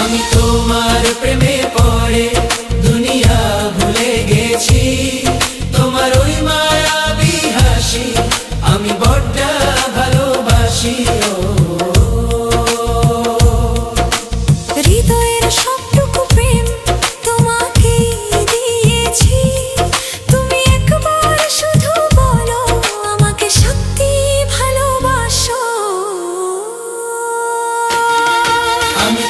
আমি তোমার প্রেমে পড়ে দুনিয়া ভুলে গেছি, তোমার ওই মায়াবী হাসি আমি বড্ড ভালোবাসি। হৃদয়ের সবটুকু প্রেম তোমাকেই দিয়েছি, তুমি একবার শুধু বলো আমাকে সত্যি ভালোবাসো। আমি